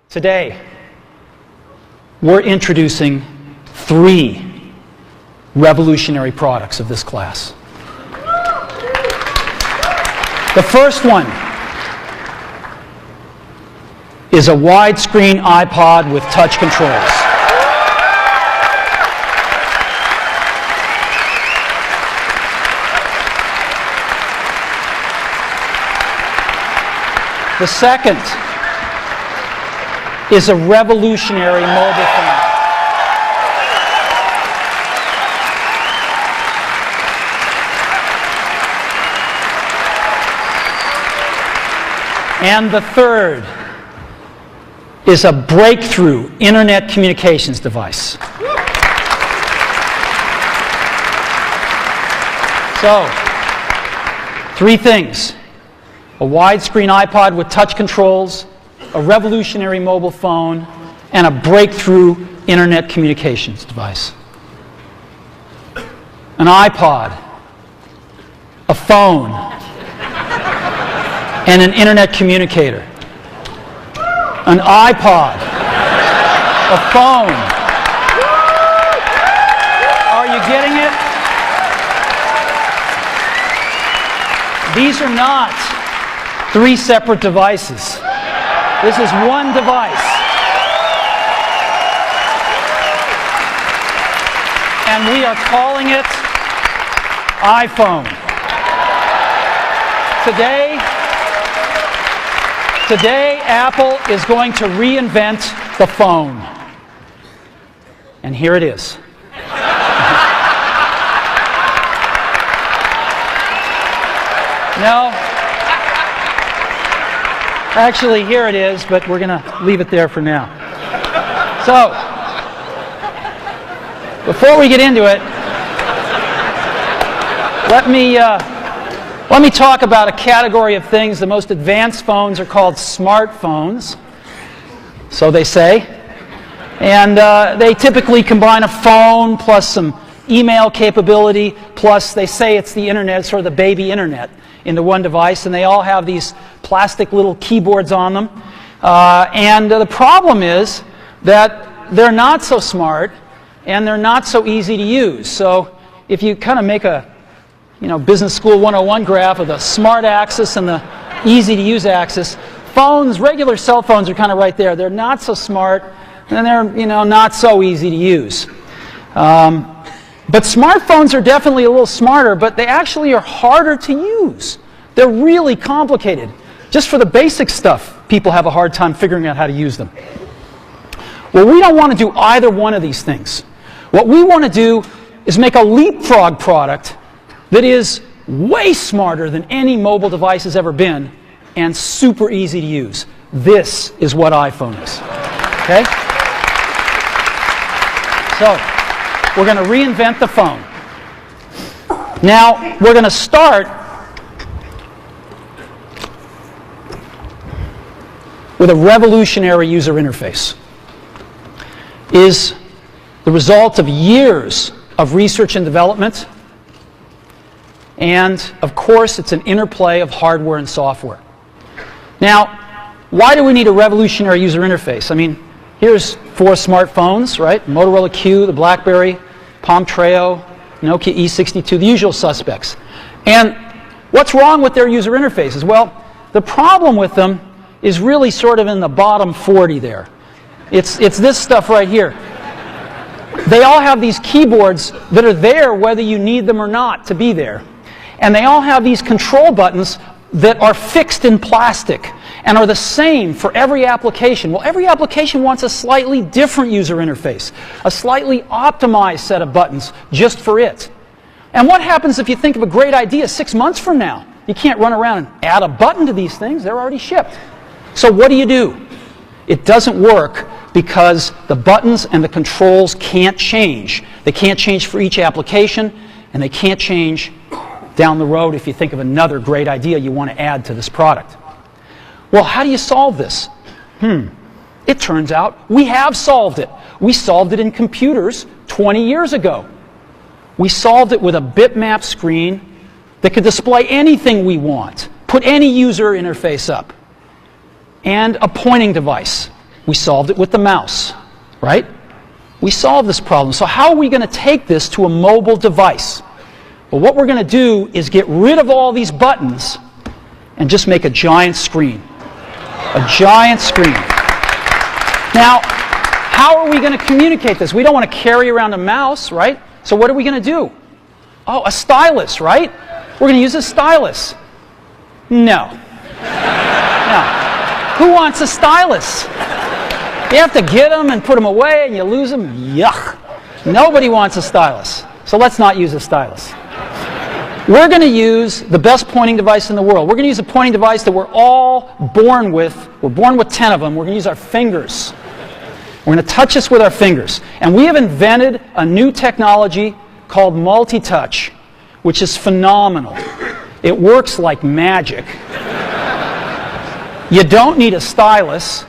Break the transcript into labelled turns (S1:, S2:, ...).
S1: Today, we're introducing 3 revolutionary products of this class. The first one is a widescreen iPod with touch controls. The second is a revolutionary mobile phone. And the third is a breakthrough internet communications device. So, 3 things. A widescreen iPod with touch controls, a revolutionary mobile phone, and a breakthrough internet communications device. An iPod, a phone, and an internet communicator. An iPod, a phone. Are you getting it? These are not 3 separate devices. This is one device. And we are calling it iPhone. Today, Apple is going to reinvent the phone. And here it is. No. Actually, here it is, but we're going to leave it there for now. So, before we get into it, let me talk about a category of things. The most advanced phones are called smartphones, so they say. And they typically combine a phone plus some email capability, plus they say it's the internet, sort of the baby internet, into one device, and they all have these plastic little keyboards on them. And the problem is that they're not so smart and they're not so easy to use. So if you kind of make a Business School 101 graph of the smart axis and the easy to use axis, phones, regular cell phones are kind of right there. They're not so smart and they're not so easy to use. But smartphones are definitely a little smarter, but they actually are harder to use. They're really complicated. Just for the basic stuff, people have a hard time figuring out how to use them. Well, we don't want to do either one of these things. What we want to do is make a leapfrog product that is way smarter than any mobile device has ever been and super easy to use. This is what iPhone is. Okay? So, we're going to reinvent the phone. Now, we're going to start with a revolutionary user interface. It is the result of years of research and development, and of course, it's an interplay of hardware and software. Now, why do we need a revolutionary user interface? I mean, here's 4 smartphones, right? Motorola Q, the BlackBerry, Palm Treo, Nokia E62, the usual suspects. And what's wrong with their user interfaces? Well, the problem with them is really sort of in the bottom 40 there. It's this stuff right here. They all have these keyboards that are there whether you need them or not to be there. And they all have these control buttons that are fixed in plastic and are the same for every application. Well, every application wants a slightly different user interface, a slightly optimized set of buttons just for it. And what happens if you think of a great idea 6 months from now? You can't run around and add a button to these things. They're already shipped. So what do? It doesn't work because the buttons and the controls can't change. They can't change for each application, and they can't change down the road if you think of another great idea you want to add to this product. Well, how do you solve this? It turns out we have solved it. We solved it in computers 20 years ago. We solved it with a bitmap screen that could display anything we want, put any user interface up, and a pointing device We solved it with the mouse, right? We solved this problem. So how are we going to take this to a mobile device? Well, what we're going to do is get rid of all these buttons and just make a giant screen. A giant screen. Now, how are we going to communicate this? We don't want to carry around a mouse, right? So what are we going to do? Oh, a stylus, right? We're going to use a stylus. No. No. Who wants a stylus? You have to get them and put them away and you lose them. Yuck. Nobody wants a stylus. So let's not use a stylus. We're going to use the best pointing device in the world. We're going to use a pointing device that we're all born with. We're born with 10 of them. We're going to use our fingers. We're going to touch this with our fingers. And we have invented a new technology called multi-touch, which is phenomenal. It works like magic. You don't need a stylus.